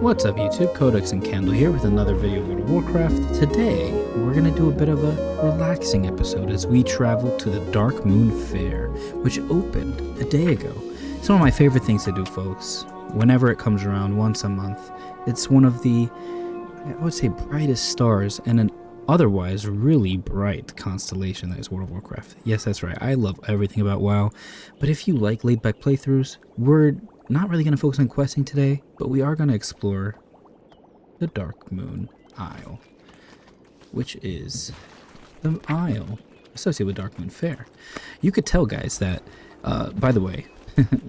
What's up YouTube, Codex and Candle here with another video of World of Warcraft. Today, we're going to do a bit of a relaxing episode as we travel to the Darkmoon Faire, which opened a day ago. It's one of my favorite things to do, folks. Whenever it comes around, once a month, it's one of the, I would say, brightest stars in an otherwise really bright constellation that is World of Warcraft. Yes, that's right, I love everything about WoW, but if you like laid-back playthroughs, we're not really going to focus on questing today, but we are going to explore the Darkmoon Isle, which is the isle associated with Darkmoon Faire. You could tell, guys, that, by the way,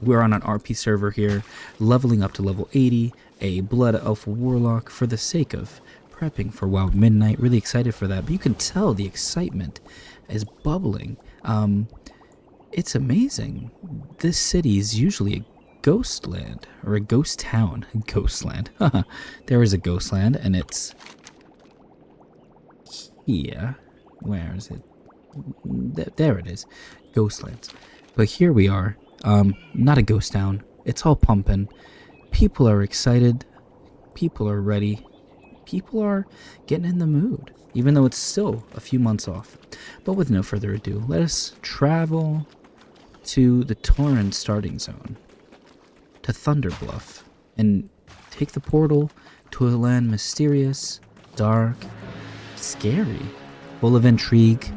we're on an RP server here, leveling up to level 80, a Blood Alpha Warlock for the sake of prepping for WoW Midnight. Really excited for that, but you can tell the excitement is bubbling. It's amazing. This city is usually a ghost land, or a ghost town. Ghostland. There is a ghost land, and it's here. Where is it? There it is. Ghostlands. But here we are. Not a ghost town. It's all pumping. People are excited. People are ready. People are getting in the mood, even though it's still a few months off. But with no further ado, let us travel to the Torrent starting zone, to Thunderbluff, and take the portal to a land mysterious, dark, scary, full of intrigue.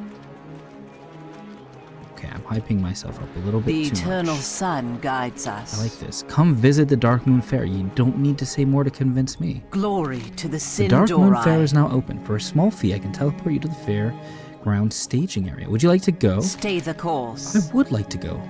Okay, I'm hyping myself up a little bit too much. The eternal sun guides us. I like this. Come visit the Darkmoon Faire. You don't need to say more to convince me. Glory to the Sindorai. The Darkmoon Faire is now open. For a small fee, I can teleport you to the fair ground staging area. Would you like to go? Stay the course. I would like to go.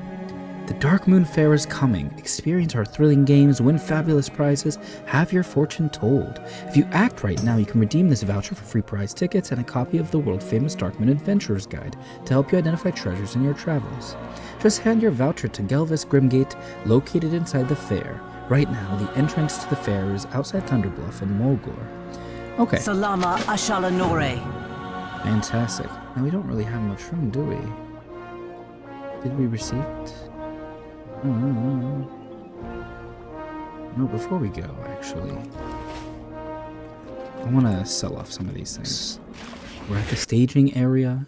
The Darkmoon Faire is coming. Experience our thrilling games, win fabulous prizes, have your fortune told. If you act right now, you can redeem this voucher for free prize tickets and a copy of the world-famous Darkmoon Adventurer's Guide to help you identify treasures in your travels. Just hand your voucher to Gelvis Grimgate, located inside the fair. Right now, the entrance to the fair is outside Thunderbluff in Mulgore. Okay. Salama Ashalanore. Fantastic. Now, we don't really have much room, do we? Did we receive it? No, before we go, actually, I want to sell off some of these things. We're at the staging area,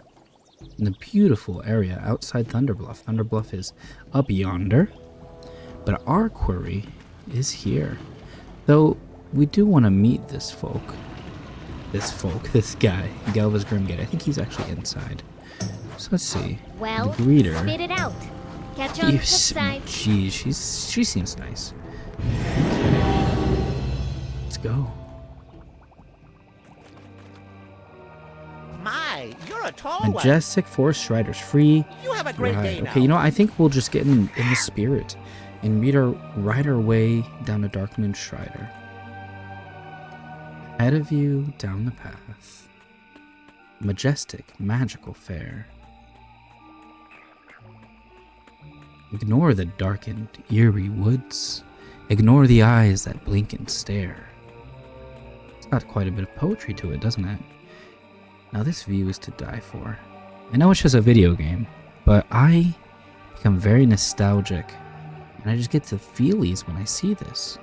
in the beautiful area outside Thunderbluff. Thunderbluff is up yonder, but our quarry is here. Though, we do want to meet this guy, Gelvis Grimgate. I think he's actually inside. So let's see. Well, the greeter. spit it out. Catch you on the flip side. Geez, she seems nice. Okay. Let's go. My, you're a tall one. Majestic Forest Riders, free. You have a great day now. Okay, you know, I think we'll just get in the spirit and ride our way down to Darkmoon Strider. Ahead of you, down the path. Majestic, magical fair. Ignore the darkened, eerie woods. Ignore the eyes that blink and stare. It's got quite a bit of poetry to it, doesn't it? Now this view is to die for. I know it's just a video game, but I become very nostalgic, and I just get the feelies when I see this.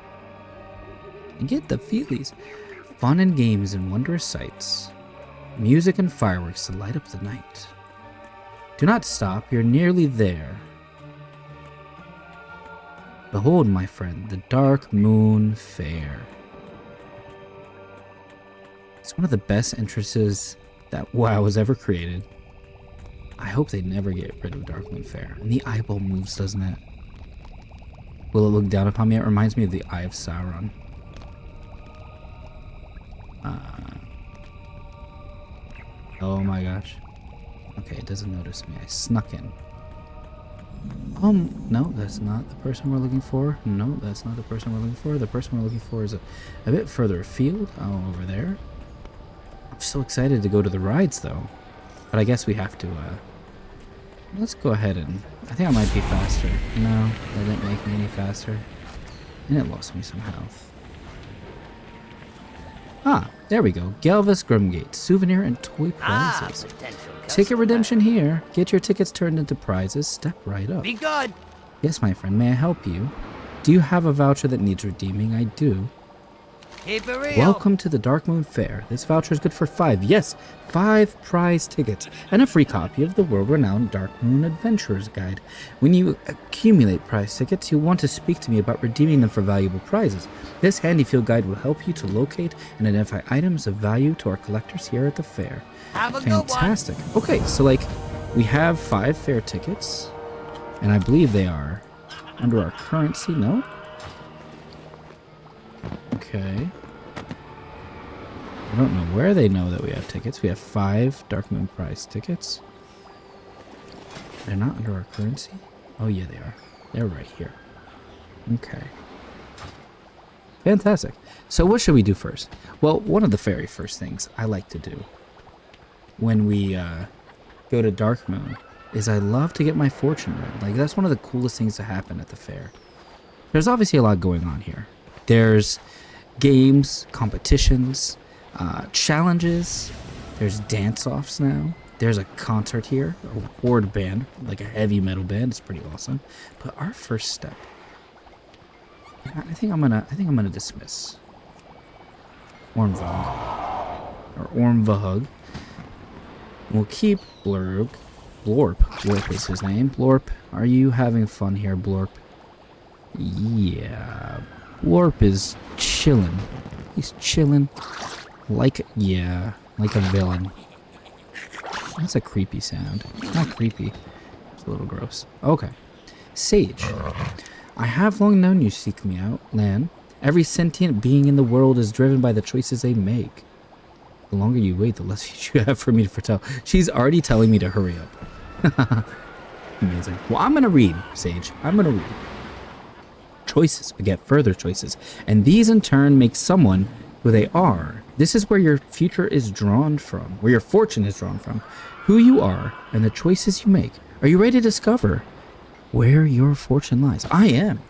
I get the feelies. Fun and games and wondrous sights. Music and fireworks to light up the night. Do not stop, you're nearly there. Behold, my friend, the Darkmoon Faire. It's one of the best entrances that WoW has ever created. I hope they never get rid of Darkmoon Faire. And the eyeball moves, doesn't it? Will it look down upon me? It reminds me of the Eye of Sauron. Oh my gosh. Okay, it doesn't notice me. I snuck in. No, that's not the person we're looking for. No, that's not the person we're looking for. The person we're looking for is a bit further afield. Oh, over there. I'm so excited to go to the rides, though. But I guess we have to, let's go ahead and... I think I might be faster. No, that didn't make me any faster. And it lost me some health. Ah, there we go. Gelvis Grimgate. Souvenir and toy prizes. Ticket redemption here. Get your tickets turned into prizes. Step right up. Be good. Yes, my friend. May I help you? Do you have a voucher that needs redeeming? I do. Keep it real. Welcome to the Darkmoon Faire. This voucher is good for 5, yes, 5 prize tickets and a free copy of the world-renowned Darkmoon Adventurer's Guide. When you accumulate prize tickets, you'll want to speak to me about redeeming them for valuable prizes. This handy field guide will help you to locate and identify items of value to our collectors here at the fair. Have a good one. Fantastic. Okay, so like we have 5 fair tickets, and I believe they are under our currency, no? Okay. I don't know where they know that we have tickets. We have 5 Darkmoon prize tickets. They're not under our currency? Oh yeah, they are. They're right here. Okay. Fantastic. So what should we do first? Well, one of the very first things I like to do when we go to Darkmoon is I love to get my fortune read. Like, that's one of the coolest things to happen at the fair. There's obviously a lot going on here. There's games, competitions, challenges. There's dance-offs now. There's a concert here, a horde band, like a heavy metal band. It's pretty awesome. But our first step, I think I'm gonna dismiss Ormvug or Ormvug. We'll keep Blurb. Blorp is his name. Blorp, are you having fun here, Blorp? Yeah. Blorp is chillin'. He's chillin' like a villain. That's a creepy sound. Not creepy. It's a little gross. Okay. Sage. I have long known you seek me out, Lan. Every sentient being in the world is driven by the choices they make. The longer you wait, the less you have for me to foretell. She's already telling me to hurry up. Amazing. Well, I'm going to read, Sage. I'm going to read. Choices beget further choices, and these in turn make someone who they are. This is where your future is drawn from, where your fortune is drawn from, who you are, and the choices you make. Are you ready to discover where your fortune lies? I am.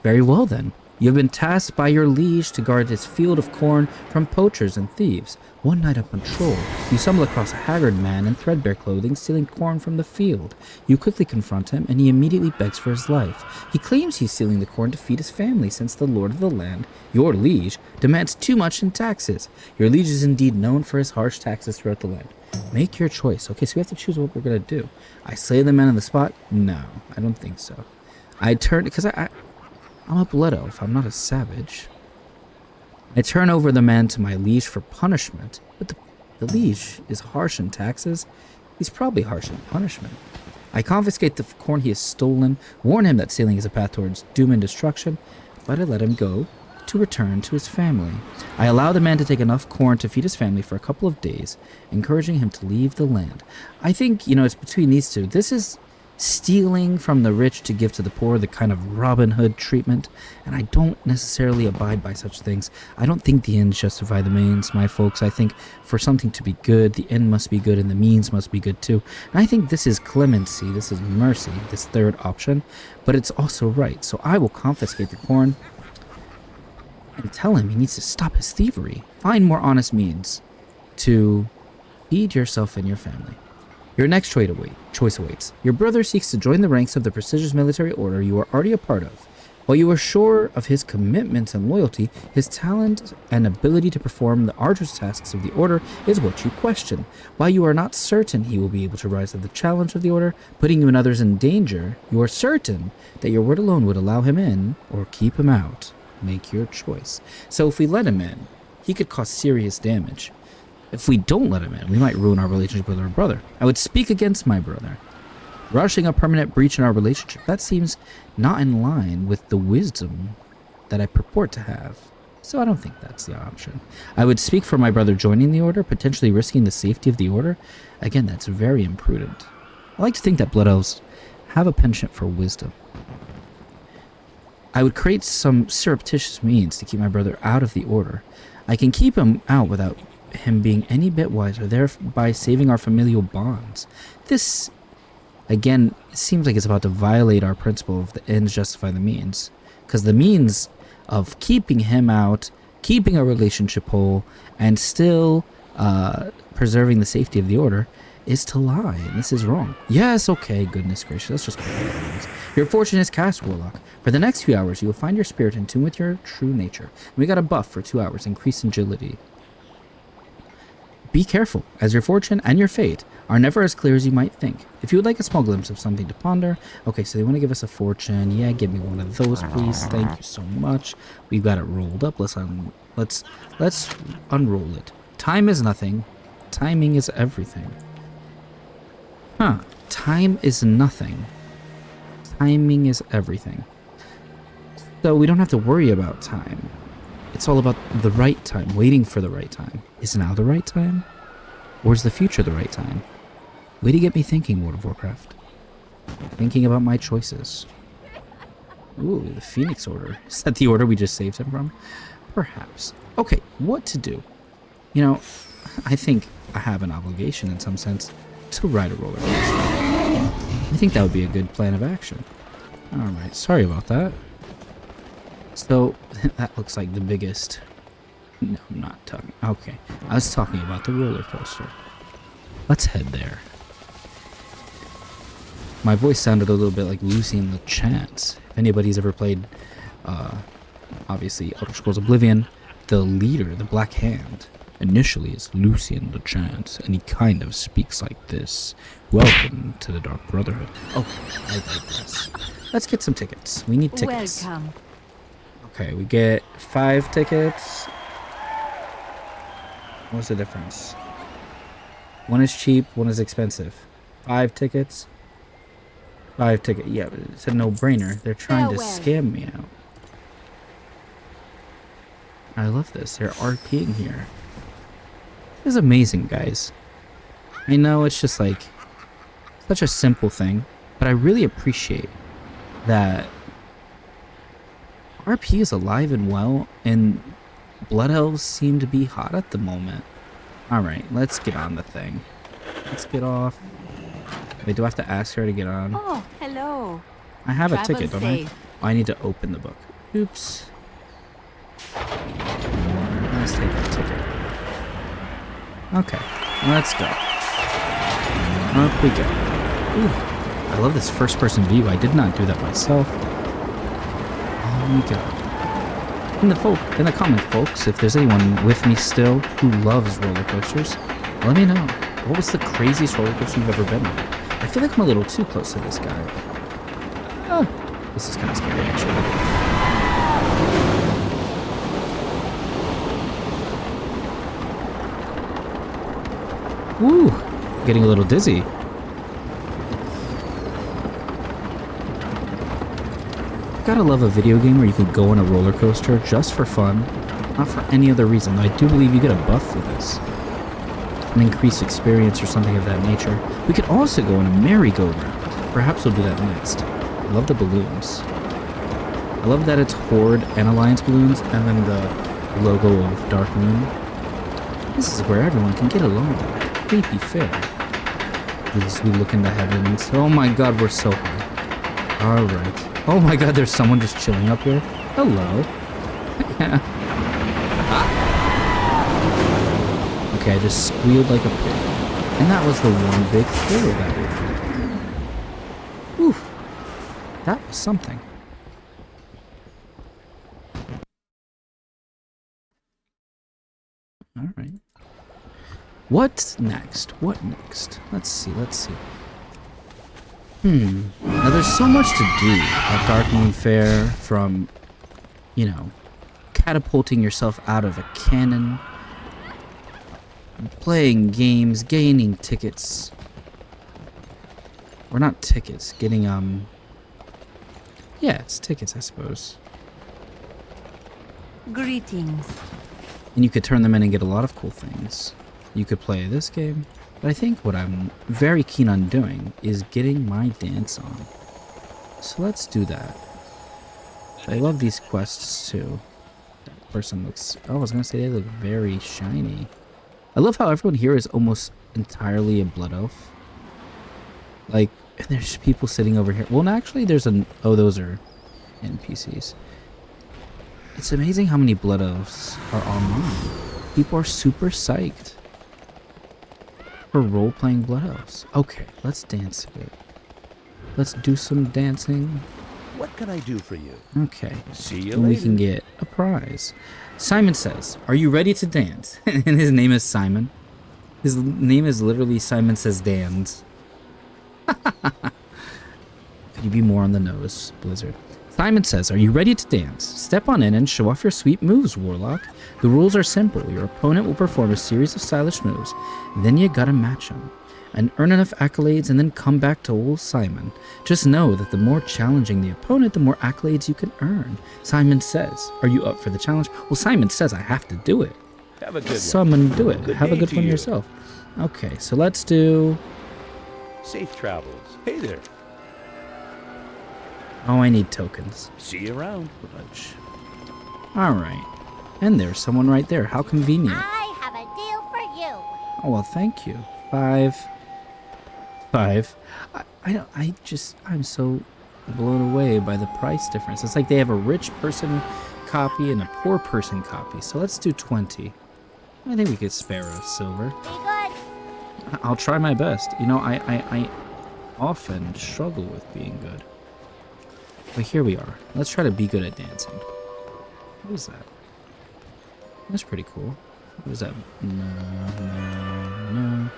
Very well then. You have been tasked by your liege to guard this field of corn from poachers and thieves. One night on patrol, you stumble across a haggard man in threadbare clothing stealing corn from the field. You quickly confront him, and he immediately begs for his life. He claims he's stealing the corn to feed his family, since the lord of the land, your liege, demands too much in taxes. Your liege is indeed known for his harsh taxes throughout the land. Make your choice. Okay, so we have to choose what we're going to do. I slay the man on the spot? No, I don't think so. I turn, because I'm a blood elf. I'm not a savage. I turn over the man to my liege for punishment, but the liege is harsh in taxes. He's probably harsh in punishment. I confiscate the corn he has stolen, warn him that stealing is a path towards doom and destruction, but I let him go to return to his family. I allow the man to take enough corn to feed his family for a couple of days, encouraging him to leave the land. I think, it's between these two. This is stealing from the rich to give to the poor, the kind of Robin Hood treatment, and I don't necessarily abide by such things. I don't think the ends justify the means, my folks. I think for something to be good, the end must be good and the means must be good too. And I think this is clemency, this is mercy, this third option, but it's also right. So I will confiscate the corn and tell him he needs to stop his thievery. Find more honest means to feed yourself and your family. Your next choice awaits. Your brother seeks to join the ranks of the prestigious military order you are already a part of. While you are sure of his commitment and loyalty, his talent and ability to perform the arduous tasks of the order is what you question. While you are not certain he will be able to rise to the challenge of the order, putting you and others in danger, you are certain that your word alone would allow him in or keep him out. Make your choice. So if we let him in, he could cause serious damage. If we don't let him in, we might ruin our relationship with our brother. I would speak against my brother. Rushing a permanent breach in our relationship, that seems not in line with the wisdom that I purport to have. So I don't think that's the option. I would speak for my brother joining the order, potentially risking the safety of the order. Again, that's very imprudent. I like to think that blood elves have a penchant for wisdom. I would create some surreptitious means to keep my brother out of the order. I can keep him out without him being any bit wiser, thereby saving our familial bonds. This, again, seems like it's about to violate our principle of the ends justify the means, because the means of keeping him out, keeping a relationship whole, and still preserving the safety of the order is to lie, and this is wrong. Yes, okay, goodness gracious, let's just play it. Your fortune is cast, Warlock. For the next few hours, you will find your spirit in tune with your true nature. And we got a buff for 2 hours, increased agility. Be careful, as your fortune and your fate are never as clear as you might think. If you would like a small glimpse of something to ponder... Okay, so they want to give us a fortune. Yeah, give me one of those, please. Thank you so much. We've got it rolled up. Let's unroll it. Time is nothing. Timing is everything. Huh. Time is nothing. Timing is everything. So we don't have to worry about time. It's all about the right time, waiting for the right time. Is now the right time? Or is the future the right time? Way to get me thinking, World of Warcraft. Thinking about my choices. Ooh, the Phoenix Order. Is that the order we just saved him from? Perhaps. Okay, what to do? You know, I think I have an obligation in some sense to ride a roller coaster. I think that would be a good plan of action. Alright, sorry about that. So, that looks like the biggest... No, I'm not talking... Okay, I was talking about the roller coaster. Let's head there. My voice sounded a little bit like Lucian the Chance. If anybody's ever played, obviously, Elder Scrolls Oblivion, the leader, the Black Hand, initially is Lucian the Chance, and he kind of speaks like this. Welcome to the Dark Brotherhood. Oh, I digress. Let's get some tickets. We need tickets. Welcome. Okay, we get 5 tickets. What's the difference? One is cheap, one is expensive. 5 tickets. 5 tickets. Yeah, it's a no-brainer. They're trying to scam me out. I love this. They're RPing here. This is amazing, guys. I know it's just like such a simple thing, but I really appreciate that RP is alive and well, and Blood Elves seem to be hot at the moment. Alright, let's get on the thing. Let's get off. Wait, do I have to ask her to get on? Oh, hello. I have Travel a ticket, don't I? Oh, I need to open the book. Oops. Let's take a ticket. Okay, let's go. Up we go. Ooh, I love this first-person view. I did not do that myself. On we go. In the comment, folks, if there's anyone with me still who loves roller coasters, let me know. What was the craziest roller coaster you've ever been on? I feel like I'm a little too close to this guy. Oh, this is kind of scary, actually. Woo! Getting a little dizzy. Gotta love a video game where you could go on a roller coaster just for fun, not for any other reason. I do believe you get a buff for this. An increased experience or something of that nature. We could also go on a merry-go-round. Perhaps we'll do that next. I love the balloons. I love that it's Horde and Alliance balloons, and then the logo of Darkmoon. This is where everyone can get along. Creepy fair. As we look in the heavens. Oh my god, we're so high. Alright. Oh my god, there's someone just chilling up here. Hello. Okay, I just squealed like a pig. And that was the one big thrill that we had. Whew. That was something. Alright. What next? What next? Let's see, let's see. Now there's so much to do at Darkmoon Faire, from, you know, catapulting yourself out of a cannon, playing games, gaining tickets. Or not tickets, getting, yeah, it's tickets, I suppose. Greetings. And you could turn them in and get a lot of cool things. You could play this game. But I think what I'm very keen on doing is getting my dance on. So let's do that. I love these quests too. That person looks... Oh, I was going to say they look very shiny. I love how everyone here is almost entirely a blood elf. Like, and there's people sitting over here. Well, actually, there's an... Oh, those are NPCs. It's amazing how many blood elves are online. People are super psyched for role-playing blood elves. Okay, let's dance a bit. Let's do some dancing. What can I do for you? Okay. See you And later. we can get a prize. Simon says, "Are you ready to dance?" And his name is Simon. His name is literally Simon Says Dance. Could you be more on the nose, Blizzard? Simon says, "Are you ready to dance? Step on in and show off your sweet moves, Warlock. The rules are simple. Your opponent will perform a series of stylish moves. Then you gotta match them. And earn enough accolades and then come back to old Simon. Just know that the more challenging the opponent, the more accolades you can earn." Simon says, "Are you up for the challenge?" Well, Simon says I have to do it. Have a good So one. I'm gonna do it. Good Have a day good to one you. yourself. Okay, so let's do... Safe travels. Hey there. Oh, I need tokens. See you around. Alright. And there's someone right there. How convenient. I have a deal for you. Oh, well, thank you. 5. I'm so blown away by the price difference. It's like they have a rich person copy and a poor person copy. So let's do 20. I think we could spare a silver. Be good. I'll try my best. You know, I often struggle with being good. But here we are. Let's try to be good at dancing. What is that? That's pretty cool. What is that? No.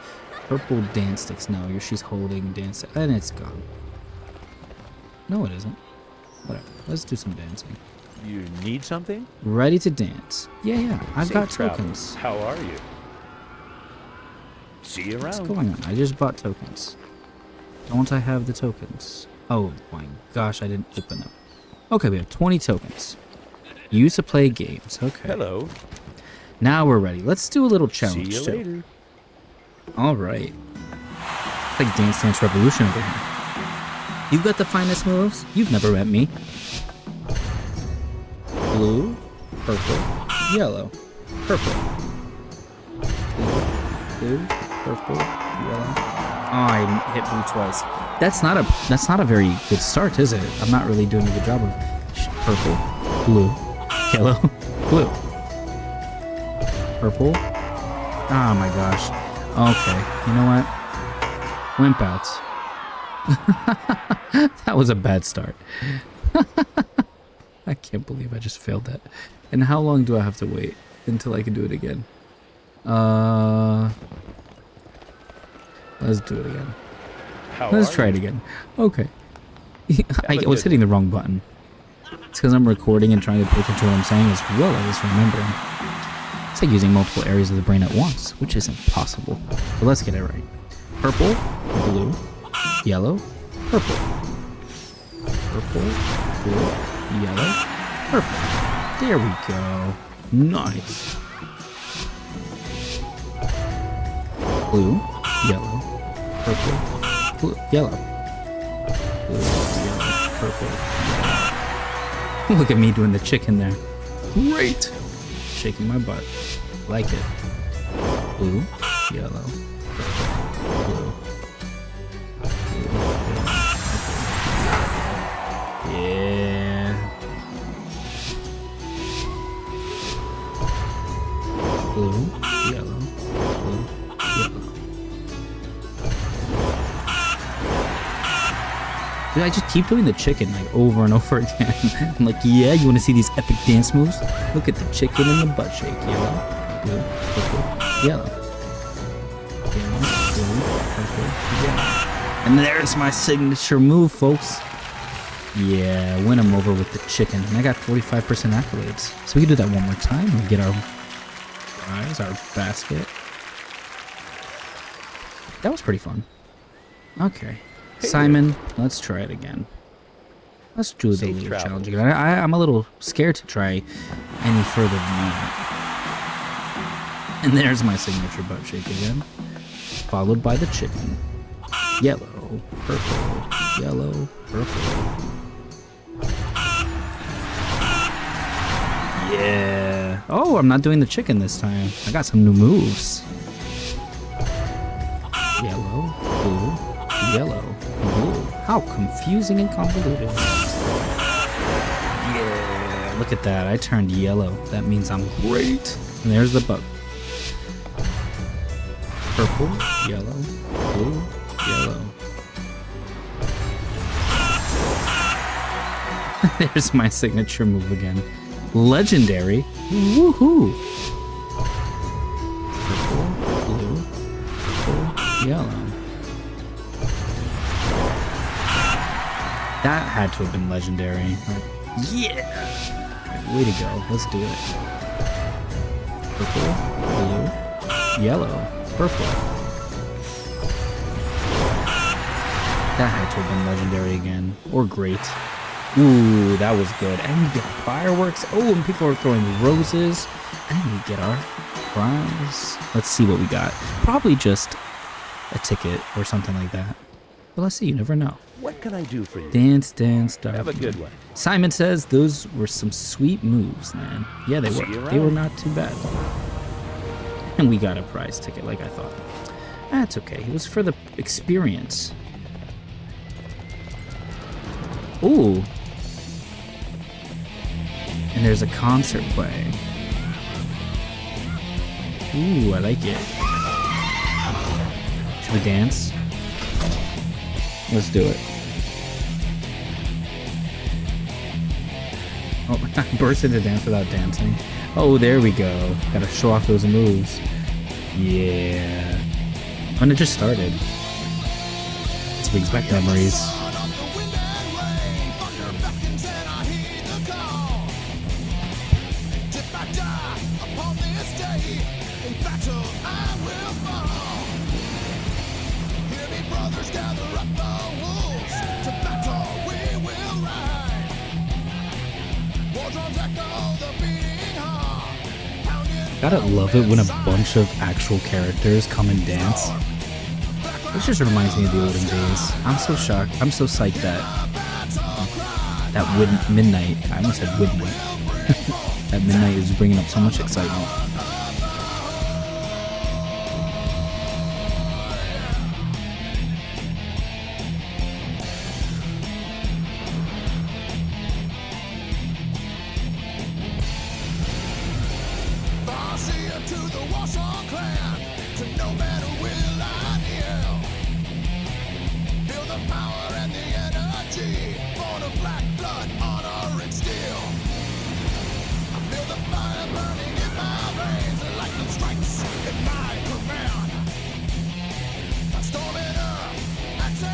Purple dance sticks. No, she's holding dance and it's gone. No, it isn't. Whatever. Let's do some dancing. You need something? Ready to dance. Yeah. I've Safe got travels. tokens. How are you? See you What's around. going on? I just bought tokens. Don't I have the tokens? Oh my gosh, I didn't open them. Okay, we have 20 tokens. Used to play games. Okay. Hello. Now we're ready. Let's do a little challenge See you too. later. All right. It's like Dance Dance Revolution over here. You've got the finest moves. You've never met me. Blue, purple, yellow, purple. Blue, purple, yellow. Oh, I hit blue twice. That's not a very good start, is it? I'm not really doing a good job of purple, blue, yellow, blue, purple. Oh my gosh. Okay, you know what? Wimp outs. That was a bad start. I can't believe I just failed that. And how long do I have to wait until I can do it again? Let's do it again. Let's try it again. Okay. I was hitting the wrong button. It's because I'm recording and trying to pay attention to what I'm saying as well as remembering. It's like using multiple areas of the brain at once, which isn't possible. But let's get it right. Purple, blue, yellow, purple. Purple, blue, yellow, purple. There we go. Nice. Blue, yellow, purple, blue, yellow. Blue, yellow, purple. Look at me doing the chicken there. Great. Shaking my butt. Like it. Blue, yellow, purple, blue. Blue, yellow, purple. Yeah. Blue, yellow, blue, yellow. Dude, I just keep doing the chicken like over and over again. I'm like, yeah, you want to see these epic dance moves? Look at the chicken and the butt shake. Yellow, blue, purple, yellow. Yellow, blue, purple, yellow. And there's my signature move, folks. Yeah, win him over with the chicken. And I got 45% accolades. So we can do that one more time and get our prize, our basket. That was pretty fun. Okay. Simon, let's try it again. Let's do the little challenge again. I'm a little scared to try any further than that. And there's my signature butt shake again. Followed by the chicken. Yellow, purple, yellow, purple. Yeah. Oh, I'm not doing the chicken this time. I got some new moves. Yellow, blue, yellow, blue. How confusing and convoluted. Yeah, look at that. I turned yellow. That means I'm great. And there's the bug. Purple, yellow, blue, yellow. There's my signature move again. Legendary. Woohoo! Purple, blue, purple, yellow. That had to have been legendary. Yeah! Right, way to go. Let's do it. Purple, blue, yellow, purple. That had to have been legendary again. Or great. Ooh, that was good. And we get fireworks. Oh, and people are throwing roses. And we get our prize. Let's see what we got. Probably just a ticket or something like that. But let's see, you never know. What can I do for you? Dance, dance, Darkmoon. Have a good one. Simon says those were some sweet moves, man. Yeah, they See were. you They were around. not too bad. And we got a prize ticket like I thought. That's okay. It was for the experience. Ooh. And there's a concert playing. Ooh, I like it. Should we dance? Let's do it. Oh, I burst into dance without dancing. Oh, there we go. Gotta show off those moves. Yeah. And it just started. This brings back memories. Gotta love it when a bunch of actual characters come and dance. This just reminds me of the olden days. I'm so shocked. I'm so psyched that midnight. I almost said midnight. That midnight is bringing up so much excitement.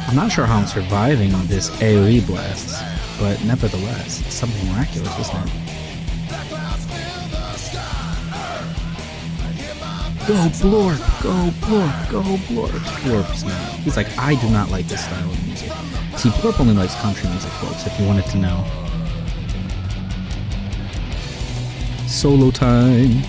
I'm not sure how I'm surviving this AoE blast, but nevertheless, it's something miraculous, isn't it? Go Blorp! Go Blorp! Go Blorp! Blorp's not. He's like, I do not like this style of music. See, Blorp only likes country music, folks, if you wanted to know. Solo time!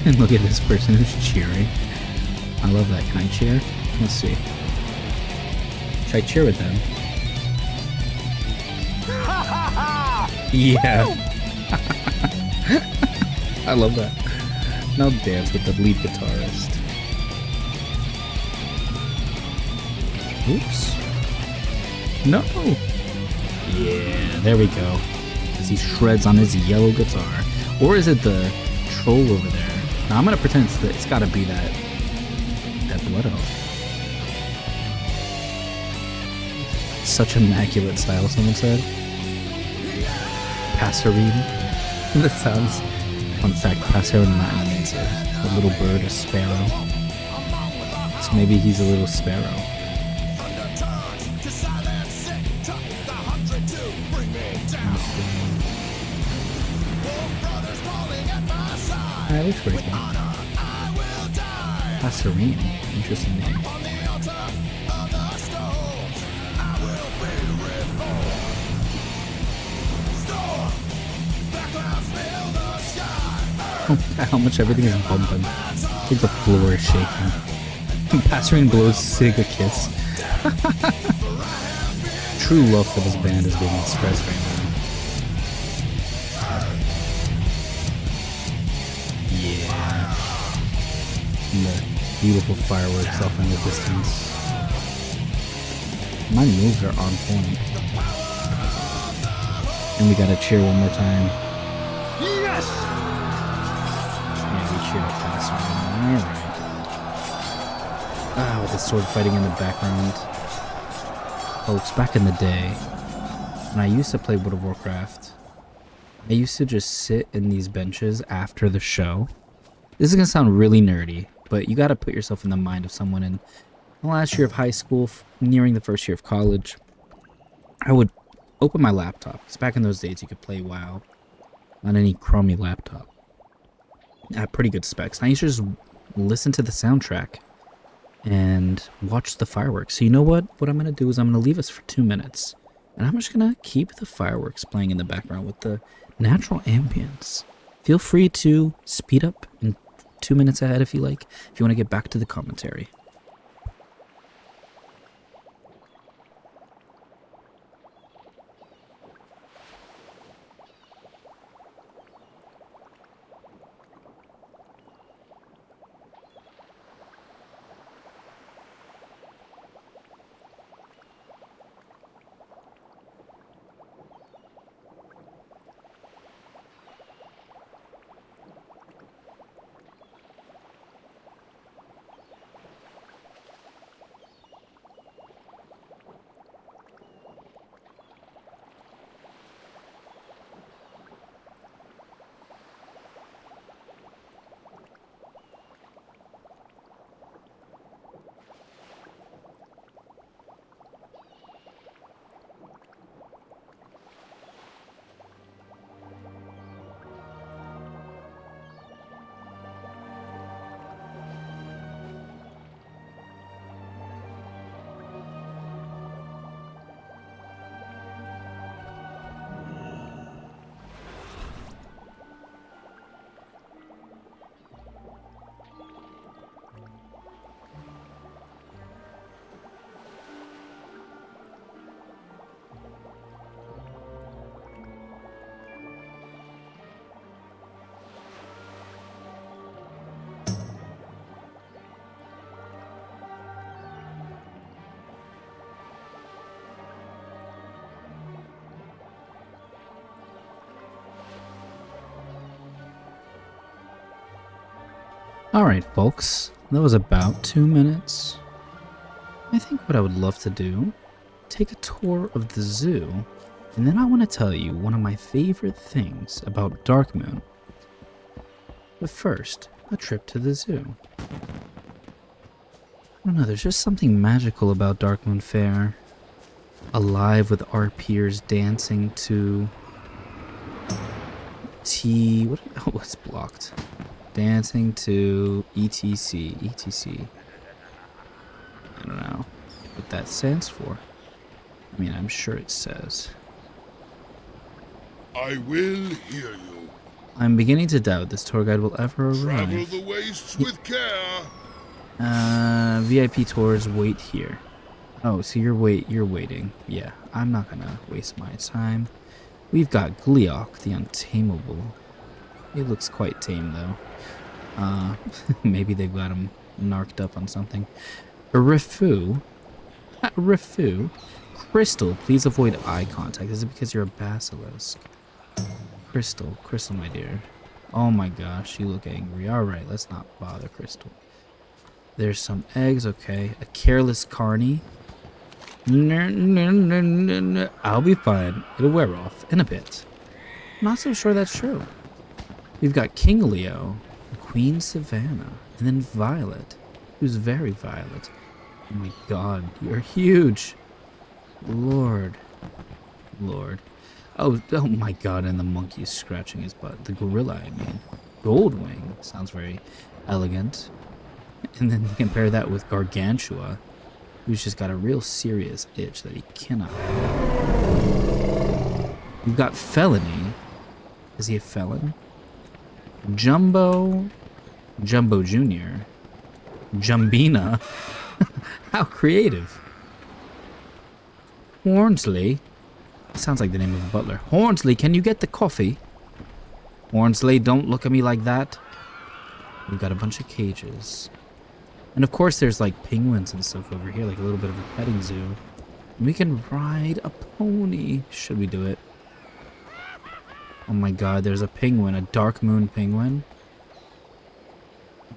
And look at this person who's cheering. I love that. Can I cheer? Let's see. Should I cheer with them? Yeah. I love that. Now dance with the lead guitarist. Oops. No. Yeah, there we go. As he shreds on his yellow guitar. Or is it the troll over there? Now I'm gonna pretend it's gotta be that blood elf. Such immaculate style, someone said. Passerine. That sounds. Fun fact: passer in Latin means a little bird, a sparrow. So maybe he's a little sparrow. That looks pretty cool. Passerine. Interesting name. How much everything is bumping. I think the floor is shaking. Passerine blows Sig a kiss. True love for this band is being expressed right now. Yeah. And the beautiful fireworks off in the distance. My moves are on point. And we gotta cheer one more time. Yes! Yeah, we cheered up faster. Alright. Ah, with the sword fighting in the background. Folks, back in the day, when I used to play World of Warcraft, I used to just sit in these benches after the show. This is gonna sound really nerdy, but you gotta put yourself in the mind of someone in the last year of high school, nearing the first year of college. I would open my laptop, because back in those days you could play WoW on any crummy laptop. I had pretty good specs. And I used to just listen to the soundtrack and watch the fireworks. So you know what? What I'm going to do is I'm going to leave us for 2 minutes. And I'm just going to keep the fireworks playing in the background with the natural ambience. Feel free to speed up in 2 minutes ahead if you like, if you want to get back to the commentary. Alright folks, that was about 2 minutes. I think what I would love to do, take a tour of the zoo, and then I want to tell you one of my favorite things about Darkmoon. But first, a trip to the zoo. I don't know, there's just something magical about Darkmoon Faire. Alive with our peers dancing to oh, it's blocked. Dancing to ETC. ETC. I don't know what that stands for. I mean, I'm sure it says. I will hear you. I'm beginning to doubt this tour guide will ever Travel arrive. the wastes with care. VIP tours wait here. Oh, so you're waiting. Yeah, I'm not gonna waste my time. We've got Gleok, the Untamable. He looks quite tame though. Maybe they've got him narked up on something. Rifu. Rifu. Crystal, please avoid eye contact. Is it because you're a basilisk? Crystal, my dear. Oh my gosh, you look angry. Alright, let's not bother Crystal. There's some eggs, okay. A careless carny. I'll be fine. It'll wear off in a bit. I'm not so sure that's true. We've got King Leo, Queen Savannah, and then Violet, who's very violet. Oh my god, you're huge. Lord. Oh my god, and the monkey is scratching his butt. The gorilla, I mean. Goldwing. Sounds very elegant. And then you compare that with Gargantua, who's just got a real serious itch that he cannot. We've got Felony. Is he a felon? Jumbo Jr. Jumbina. How creative. Hornsley. Sounds like the name of a butler. Hornsley, can you get the coffee? Hornsley, don't look at me like that. We've got a bunch of cages. And of course there's like penguins and stuff over here, like a little bit of a petting zoo. And we can ride a pony. Should we do it? Oh my god, there's a penguin, a Darkmoon penguin.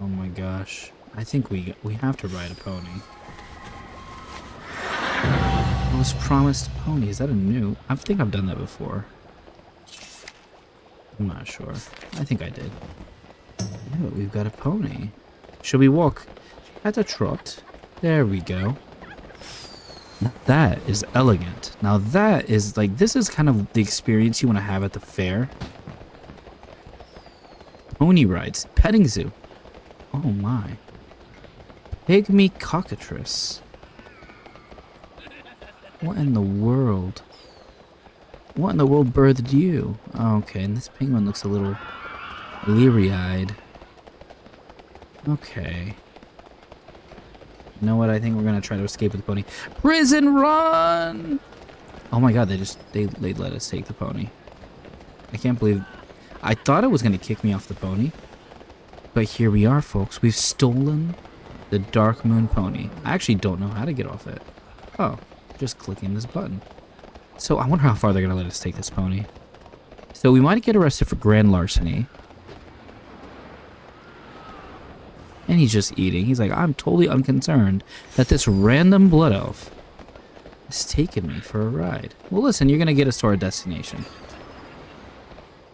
Oh my gosh. I think we have to ride a pony. I was promised a pony. Is that a new? I think I've done that before. I'm not sure. I think I did. Yeah, we've got a pony. Should we walk at a trot? There we go. Now that is elegant. Now that is like, this is kind of the experience you want to have at the fair. Pony rides, petting zoo. Oh my. Pygmy cockatrice. What in the world? What in the world birthed you? Oh, okay, and this penguin looks a little leery-eyed. Okay. You know what? I think we're gonna try to escape with the pony. Prison run! Oh my god, they let us take the pony. I can't believe... I thought it was gonna kick me off the pony. But here we are, folks. We've stolen the Darkmoon pony. I actually don't know how to get off it. Oh, just clicking this button. So I wonder how far they're gonna let us take this pony. So we might get arrested for grand larceny. And he's just eating. He's like, I'm totally unconcerned that this random blood elf is taking me for a ride. Well, listen, you're going to get us to our destination.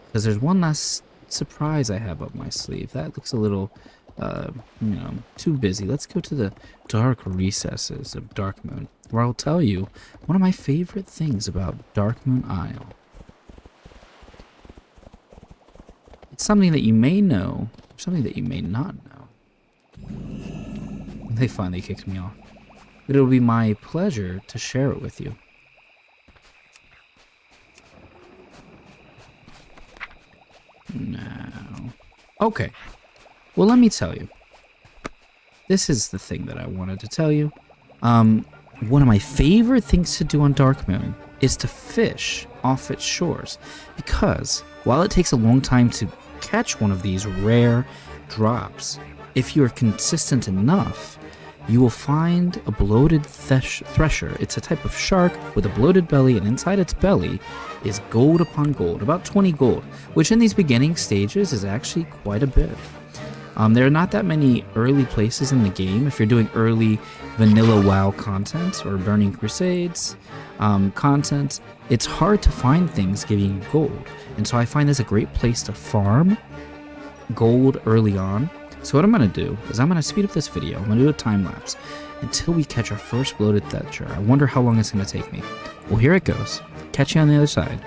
Because there's one last surprise I have up my sleeve. That looks a little, you know, too busy. Let's go to the dark recesses of Darkmoon, where I'll tell you one of my favorite things about Darkmoon Isle. It's something that you may know, or something that you may not know. They finally kicked me off. But it'll be my pleasure to share it with you. Now. Okay. Well, let me tell you. This is the thing that I wanted to tell you. One of my favorite things to do on Darkmoon is to fish off its shores. Because while it takes a long time to catch one of these rare drops, if you're consistent enough, you will find a bloated thresher. It's a type of shark with a bloated belly, and inside its belly is gold upon gold, about 20 gold, which in these beginning stages is actually quite a bit. There are not that many early places in the game. If you're doing early vanilla WoW content or Burning Crusades content, it's hard to find things giving you gold. And so I find this a great place to farm gold early on. So what I'm going to do is I'm going to speed up this video. I'm going to do a time lapse until we catch our first bloated thresher. I wonder how long it's going to take me. Well, here it goes. Catch you on the other side.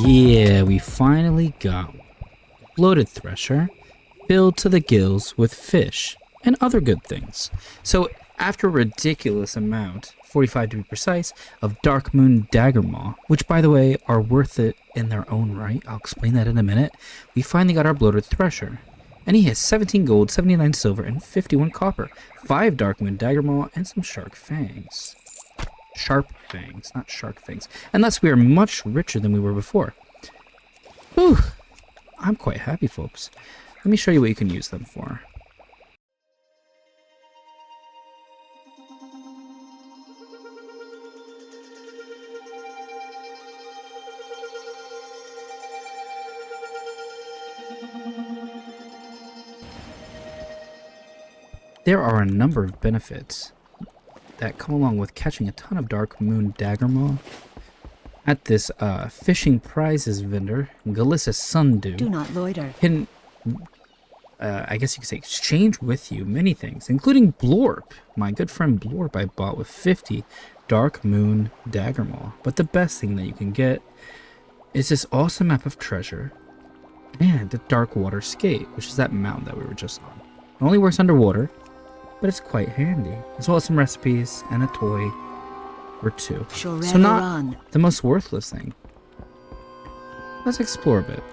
Yeah, we finally got one. Bloated thresher, filled to the gills with fish and other good things. So after a ridiculous amount, 45 to be precise, of Darkmoon dagger maw, which by the way are worth it in their own right, I'll explain that in a minute, we finally got our bloated thresher. And he has 17 gold, 79 silver, and 51 copper, 5 Darkmoon dagger maw, and some shark fangs. Sharp fangs, not shark fangs. And thus we are much richer than we were before. Whew. I'm quite happy, folks. Let me show you what you can use them for. There are a number of benefits that come along with catching a ton of Darkmoon Daggermaw at this fishing prizes vendor, Galissa Sundew. Do not loiter. Can, I guess you could say, exchange with you many things, including Blorp. My good friend Blorp I bought with 50 Darkmoon Daggermaw. But the best thing that you can get is this awesome map of treasure and the Dark Water Skate, which is that mountain that we were just on. It only works underwater, but it's quite handy, as well as some recipes and a toy or two. So not the most worthless thing. Let's explore a bit.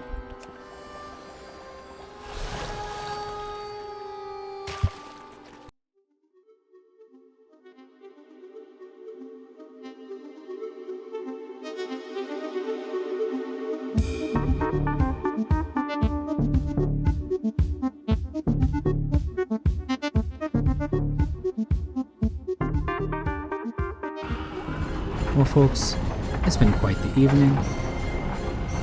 Well, folks, it's been quite the evening.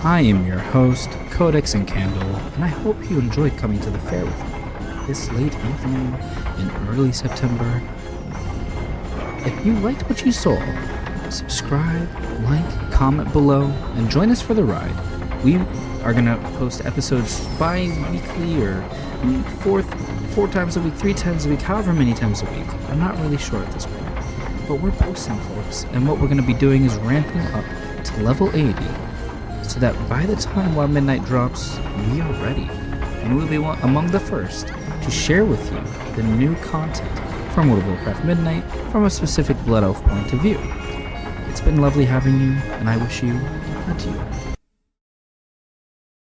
I am your host, Codex Candle, and I hope you enjoyed coming to the fair with me this late evening in early September. If you liked what you saw, subscribe, like, comment below, and join us for the ride. We are going to post episodes bi-weekly or four times a week, 3 times a week, however many times a week. I'm not really sure at this point. But we're posting, folks, and what we're going to be doing is ramping up to level 80 so that by the time Wild Midnight drops, we are ready, and we'll be among the first to share with you the new content from World of Warcraft Midnight from a specific Blood Elf point of view. It's been lovely having you, and I wish you adieu.